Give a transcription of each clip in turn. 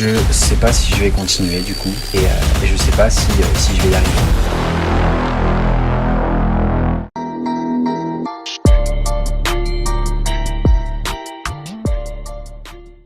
Je sais pas si je vais continuer du coup et je sais pas si je vais y arriver.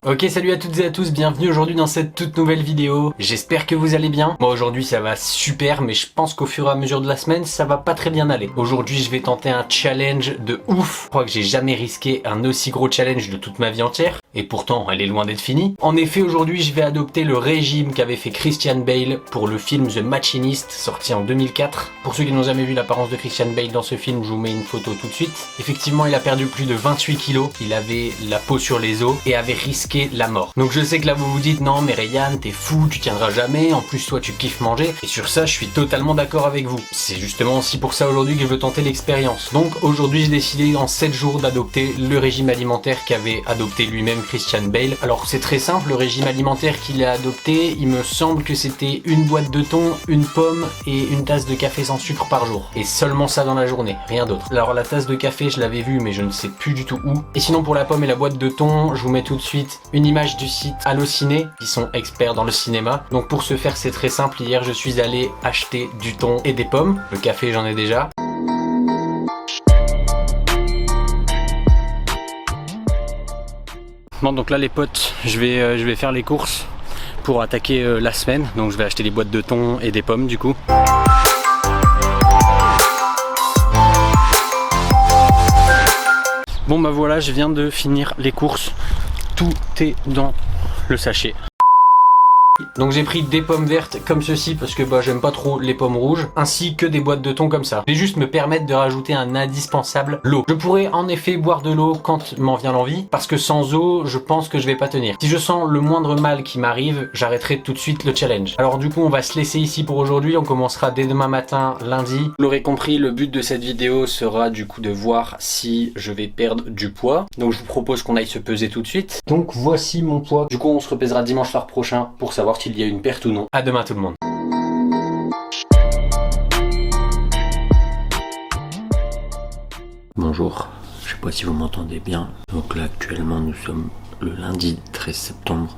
Ok, salut à toutes et à tous, bienvenue aujourd'hui dans cette toute nouvelle vidéo. J'espère que vous allez bien. Moi aujourd'hui ça va super, mais je pense qu'au fur et à mesure de la semaine ça va pas très bien aller. Aujourd'hui je vais tenter un challenge de ouf. Je crois que j'ai jamais risqué un aussi gros challenge de toute ma vie entière. Et pourtant elle est loin d'être finie. En effet aujourd'hui je vais adopter le régime qu'avait fait Christian Bale pour le film The Machinist sorti en 2004. Pour ceux qui n'ont jamais vu l'apparence de Christian Bale dans ce film, je vous mets une photo tout de suite. Effectivement il a perdu plus de 28 kilos, il avait la peau sur les os et avait risqué la mort. Donc je sais que là vous vous dites non mais Ryan t'es fou, tu tiendras jamais, en plus toi tu kiffes manger, et sur ça je suis totalement d'accord avec vous. C'est justement aussi pour ça aujourd'hui que je veux tenter l'expérience. Donc aujourd'hui j'ai décidé en 7 jours d'adopter le régime alimentaire qu'avait adopté lui-même Christian Bale. Alors c'est très simple, le régime alimentaire qu'il a adopté, il me semble que c'était une boîte de thon, une pomme et une tasse de café sans sucre par jour. Et seulement ça dans la journée, rien d'autre. Alors la tasse de café je l'avais vue mais je ne sais plus du tout où. Et sinon pour la pomme et la boîte de thon, je vous mets tout de suite une image du site Allociné, qui sont experts dans le cinéma. Donc pour ce faire c'est très simple, hier je suis allé acheter du thon et des pommes. Le café j'en ai déjà. Bon donc là les potes, je vais faire les courses pour attaquer la semaine. Donc je vais acheter des boîtes de thon et des pommes du coup. Bon bah voilà, je viens de finir les courses. Tout est dans le sachet. Donc j'ai pris des pommes vertes comme ceci parce que bah j'aime pas trop les pommes rouges, ainsi que des boîtes de thon comme ça. Je vais juste me permettre de rajouter un indispensable, l'eau. Je pourrais en effet boire de l'eau quand m'en vient l'envie, parce que sans eau je pense que je vais pas tenir. Si je sens le moindre mal qui m'arrive, j'arrêterai tout de suite le challenge. Alors du coup on va se laisser ici pour aujourd'hui, on commencera dès demain matin, lundi. Vous l'aurez compris, le but de cette vidéo sera du coup de voir si je vais perdre du poids. Donc je vous propose qu'on aille se peser tout de suite. Donc voici mon poids. Du coup on se repèsera dimanche soir prochain pour savoir s'il y a une perte ou non. À demain tout le monde. Bonjour, je sais pas si vous m'entendez bien. Donc là actuellement nous sommes le lundi 13 septembre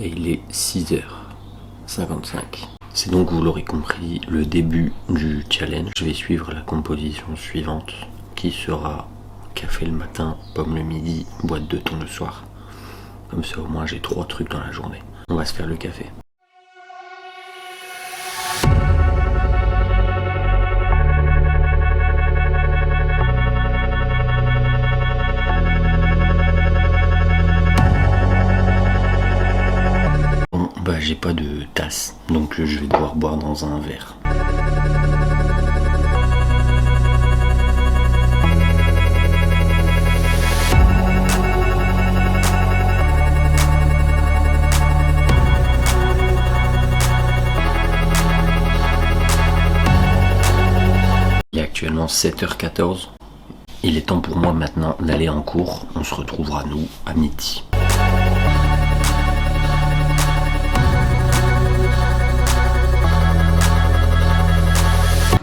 et il est 6h55. C'est donc, vous l'aurez compris, le début du challenge. Je vais suivre la composition suivante qui sera café le matin, pomme le midi, boîte de thon le soir. Comme ça au moins j'ai 3 trucs dans la journée. On va se faire le café. Bon, bah j'ai pas de tasse, donc je vais devoir boire dans un verre. Il est actuellement 7h14. Il est temps pour moi maintenant d'aller en cours. On se retrouvera nous à midi.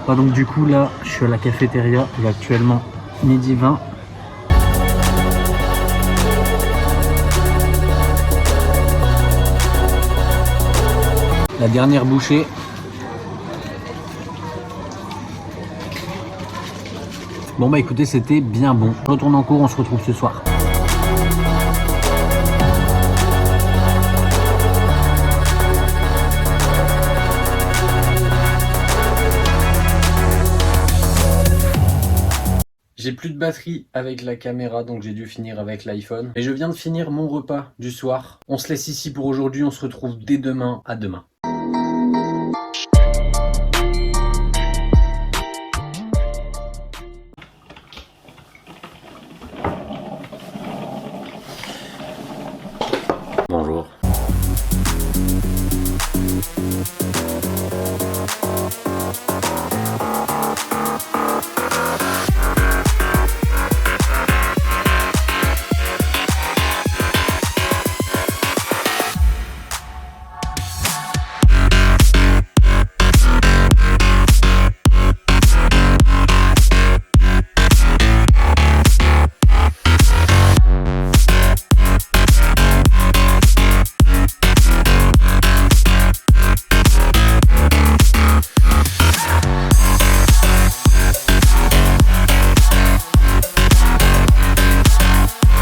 Donc du coup là je suis à la cafétéria, il est actuellement midi 20. La dernière bouchée. Bon bah écoutez, c'était bien bon. Je retourne en cours, on se retrouve ce soir. J'ai plus de batterie avec la caméra, donc j'ai dû finir avec l'iPhone. Et je viens de finir mon repas du soir. On se laisse ici pour aujourd'hui, on se retrouve dès demain. À demain. Bonjour.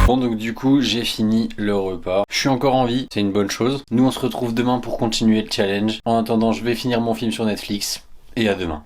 Bon, donc du coup j'ai fini le repas. Je suis encore en vie, c'est une bonne chose. Nous on se retrouve demain pour continuer le challenge. En attendant, je vais finir mon film sur Netflix. Et à demain.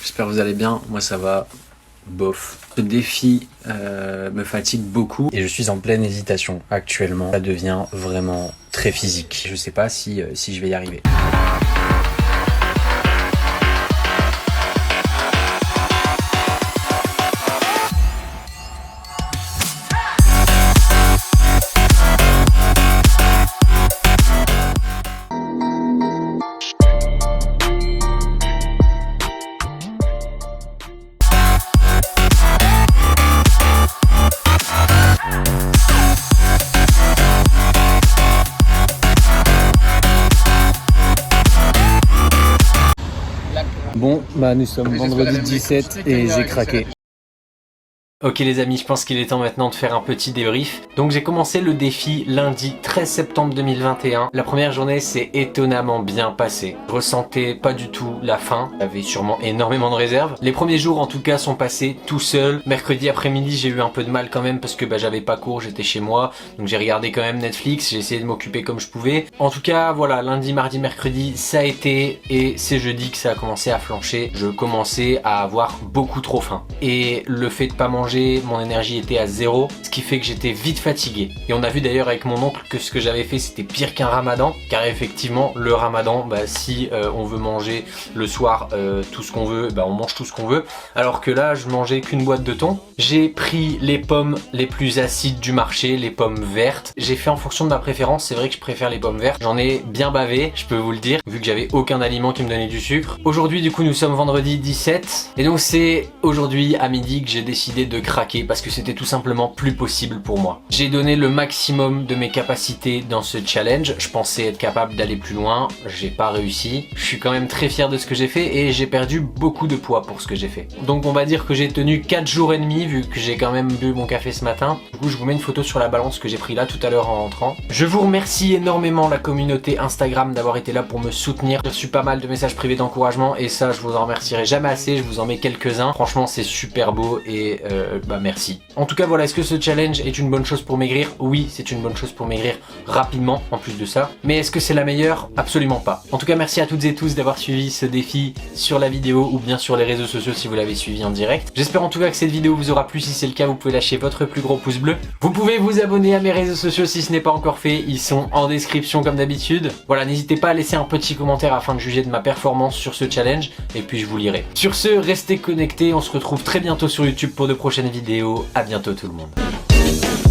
J'espère que vous allez bien, moi ça va, bof. Ce défi me fatigue beaucoup et je suis en pleine hésitation actuellement. Ça devient vraiment très physique. Je sais pas si je vais y arriver. Bon, bah nous sommes vendredi 17 et j'ai craqué. Ok les amis, je pense qu'il est temps maintenant de faire un petit débrief. Donc j'ai commencé le défi lundi 13 septembre 2021. La première journée s'est étonnamment bien passée. Je ressentais pas du tout la faim, j'avais sûrement énormément de réserves. Les premiers jours en tout cas sont passés tout seul. Mercredi après-midi j'ai eu un peu de mal quand même parce que j'avais pas cours, j'étais chez moi. Donc j'ai regardé quand même Netflix, j'ai essayé de m'occuper comme je pouvais. En tout cas voilà, lundi, mardi, mercredi ça a été et c'est jeudi que ça a commencé à flancher. Je commençais à avoir beaucoup trop faim. Et le fait de pas manger, mon énergie était à zéro, ce qui fait que j'étais vite fatigué. Et on a vu d'ailleurs avec mon oncle que ce que j'avais fait c'était pire qu'un ramadan, car effectivement le ramadan, si on veut manger le soir tout ce qu'on veut, on mange tout ce qu'on veut, alors que là je mangeais qu'une boîte de thon. J'ai pris les pommes les plus acides du marché, les pommes vertes. J'ai fait en fonction de ma préférence, c'est vrai que je préfère les pommes vertes. J'en ai bien bavé, je peux vous le dire, vu que j'avais aucun aliment qui me donnait du sucre. Aujourd'hui du coup nous sommes vendredi 17, et donc c'est aujourd'hui à midi que j'ai décidé de craquer parce que c'était tout simplement plus possible pour moi. J'ai donné le maximum de mes capacités dans ce challenge. Je pensais être capable d'aller plus loin, j'ai pas réussi. Je suis quand même très fier de ce que j'ai fait et j'ai perdu beaucoup de poids pour ce que j'ai fait. Donc on va dire que j'ai tenu 4 jours et demi vu que j'ai quand même bu mon café ce matin. Du coup je vous mets une photo sur la balance que j'ai pris là tout à l'heure en rentrant. Je vous remercie énormément la communauté Instagram d'avoir été là pour me soutenir. J'ai reçu pas mal de messages privés d'encouragement et ça je vous en remercierai jamais assez. Je vous en mets quelques-uns. Franchement c'est super beau et merci. En tout cas voilà, est-ce que ce challenge est une bonne chose pour maigrir? Oui, c'est une bonne chose pour maigrir rapidement en plus de ça. Mais est-ce que c'est la meilleure? Absolument pas. En tout cas merci à toutes et tous d'avoir suivi ce défi sur la vidéo ou bien sur les réseaux sociaux si vous l'avez suivi en direct. J'espère en tout cas que cette vidéo vous aura plu. Si c'est le cas, vous pouvez lâcher votre plus gros pouce bleu. Vous pouvez vous abonner à mes réseaux sociaux si ce n'est pas encore fait. Ils sont en description comme d'habitude. Voilà, n'hésitez pas à laisser un petit commentaire afin de juger de ma performance sur ce challenge et puis je vous lirai. Sur ce, restez connectés. On se retrouve très bientôt sur YouTube pour de prochaines vidéos. À bientôt tout le monde.